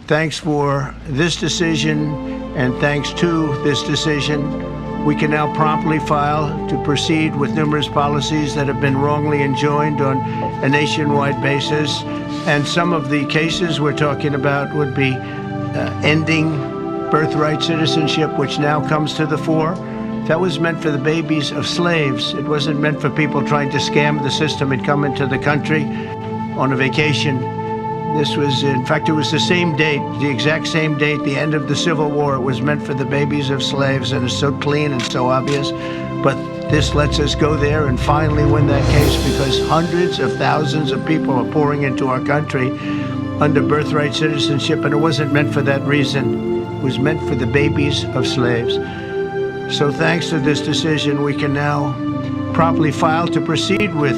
Thanks for this decision, and thanks to this decision, we can now promptly file to proceed with numerous policies that have been wrongly enjoined on a nationwide basis. And some of the cases we're talking about would be ending birthright citizenship, which now comes to the fore. That was meant for the babies of slaves. It wasn't meant for people trying to scam the system and come into the country on a vacation. This was, in fact, it was the same date, the exact same date, the end of the Civil War. It was meant for the babies of slaves, and it's so clean and so obvious. But this lets us go there and finally win that case, because hundreds of thousands of people are pouring into our country under birthright citizenship, and it wasn't meant for that reason. It was meant for the babies of slaves. So thanks to this decision, we can now promptly file to proceed with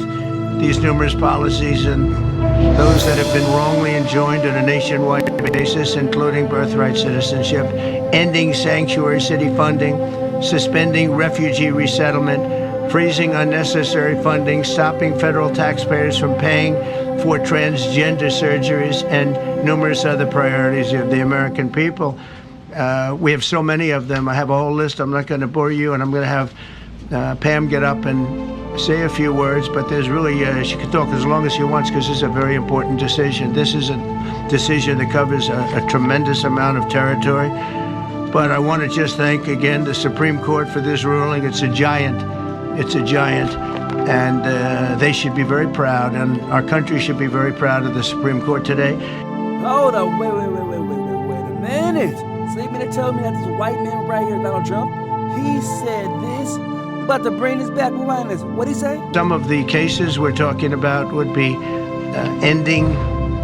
these numerous policies and those that have been wrongly enjoined on a nationwide basis, including birthright citizenship, ending sanctuary city funding, suspending refugee resettlement, freezing unnecessary funding, stopping federal taxpayers from paying for transgender surgeries, and numerous other priorities of the American people. We have so many of them. I have a whole list. I'm not going to bore you, and I'm going to have Pam get up and say a few words, but there's really, she can talk as long as she wants, because this is a very important decision. This is a decision that covers a tremendous amount of territory. But I want to just thank again the Supreme Court for this ruling. It's a giant. It's a giant. And they should be very proud, and our country should be very proud of the Supreme Court today. Hold on, wait a minute. So you mean to tell me that this white man right here, Donald Trump, he said this? About to bring this back. Rewind this. What'd he say? Some of the cases we're talking about would be ending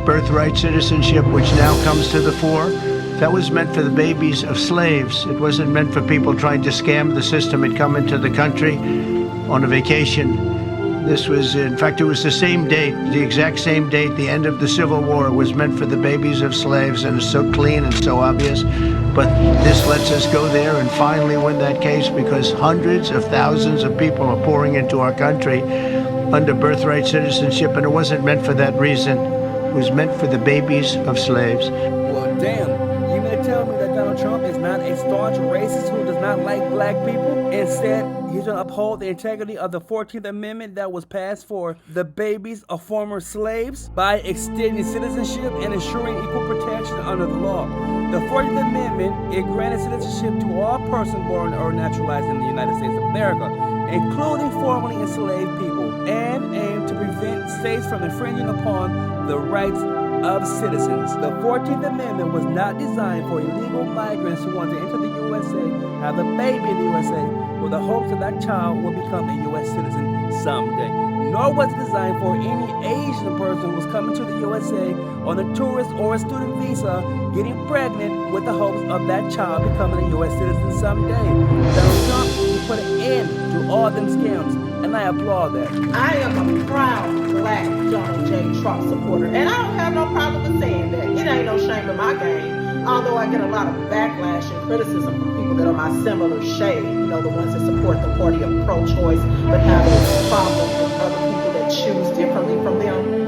birthright citizenship, which now comes to the fore. That was meant for the babies of slaves. It wasn't meant for people trying to scam the system and come into the country on a vacation. This was, in fact, it was the same date, the exact same date, the end of the Civil War. It was meant for the babies of slaves, and it's so clean and so obvious. But this lets us go there and finally win that case, because hundreds of thousands of people are pouring into our country under birthright citizenship, and it wasn't meant for that reason. It was meant for the babies of slaves. Well, damn. You mean to tell me that Donald Trump is not a staunch racist who does not like black people? Instead, he's going to uphold the integrity of the 14th Amendment that was passed for the babies of former slaves by extending citizenship and ensuring equal protection under the law. The 14th Amendment, it granted citizenship to all persons born or naturalized in the United States of America, including formerly enslaved people, and aimed to prevent states from infringing upon the rights of citizens. The 14th Amendment was not designed for illegal migrants who want to enter the USA, have a baby in the USA, with the hopes that that child will become a U.S. citizen someday. Nor was it designed for any Asian person who was coming to the USA on a tourist or a student visa, getting pregnant with the hopes of that child becoming a U.S. citizen someday. Donald Trump, he put an end to all them scams, and I applaud that. I am a proud black Donald J. Trump supporter, and I don't have no problem with saying that. It ain't no shame in my game, although I get a lot of backlash and criticism from people that are my similar shade, you know, the ones that support the party of pro-choice, but have a problem with other people that choose differently from them.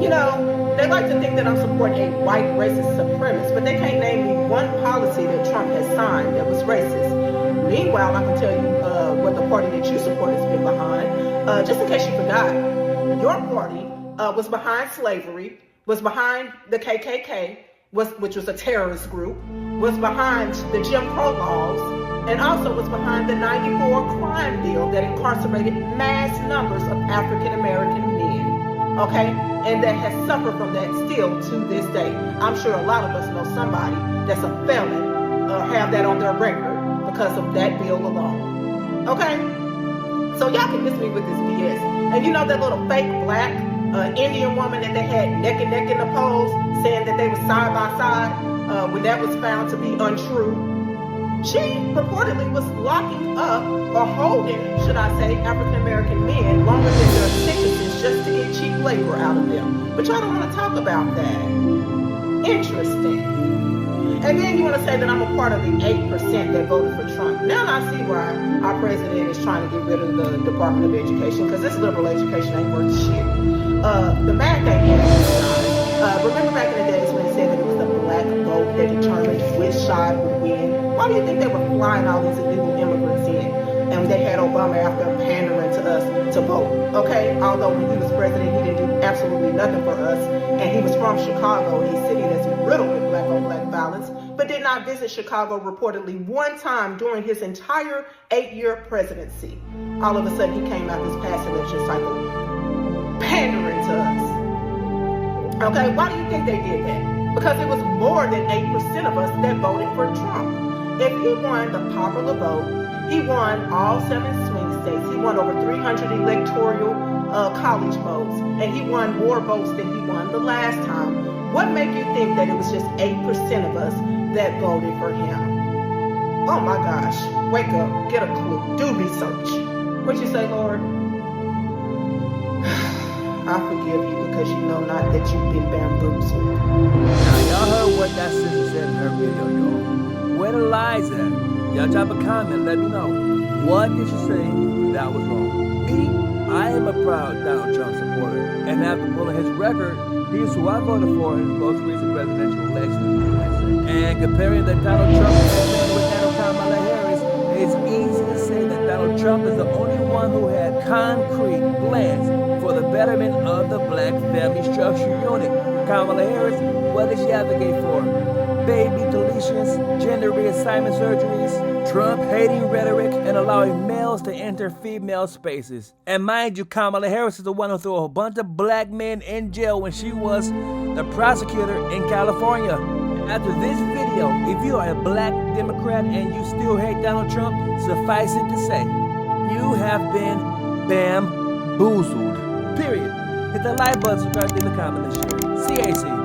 You know, they like to think that I'm supporting a white racist supremacist, but they can't name me one policy that Trump has signed that was racist. Meanwhile, I can tell you what the party that you support has been behind. Just in case you forgot, your party was behind slavery, was behind the KKK, which was a terrorist group, was behind the Jim Crow laws, and also was behind the 94 crime bill that incarcerated mass numbers of African American men, okay? And that has suffered from that still to this day. I'm sure a lot of us know somebody that's a felon or have that on their record because of that bill alone, okay? So y'all can miss me with this BS. And you know that little fake black Indian woman that they had neck and neck in the polls saying that they were side by side when that was found to be untrue? She reportedly was locking up or holding, should I say, African American men longer than their sentences just to get cheap labor out of them. But y'all don't want to talk about that. Interesting. And then you want to say that I'm a part of the 8% that voted for Trump. Now I see why our president is trying to get rid of the Department of Education, because this liberal education ain't worth shit. The math ain't happening. Remember back in the days when it that determined which side would win? Why do you think they were flying all these illegal immigrants in? And they had Obama after pandering to us to vote, okay? Although when he was president, he didn't do absolutely nothing for us. And he was from Chicago, a city that's riddled with black-on-black violence, but did not visit Chicago reportedly one time during his entire 8-year presidency. All of a sudden, he came out this past election cycle pandering to us. Okay, why do you think they did that? Because it was more than 8% of us that voted for Trump. If he won the popular vote, he won all 7 swing states. He won over 300 electoral college votes, and he won more votes than he won the last time. What make you think that it was just 8% of us that voted for him? Oh my gosh, wake up, get a clue, do research. What you say, Lord? I forgive you because you know not that you've been bamboozled. Now y'all heard what that sister said in her video, y'all. Where the lies at? Y'all drop a comment, let me know. What did you say that was wrong? Me, I am a proud Donald Trump supporter, and after pulling his record, he's who I voted for in his most recent presidential election. And comparing the Donald Trump campaign with Kamala Harris, it's easy to say that Donald Trump is the only one who had concrete plans for the betterment of the black family structure unit. Kamala Harris, what did she advocate for? Baby deletions, gender reassignment surgeries, Trump-hating rhetoric, and allowing males to enter female spaces. And mind you, Kamala Harris is the one who threw a bunch of black men in jail when she was the prosecutor in California. After this video, if you are a black Democrat and you still hate Donald Trump, suffice it to say, you have been bamboozled. Period. Hit the like button, subscribe, leave a comment, and share. CAC.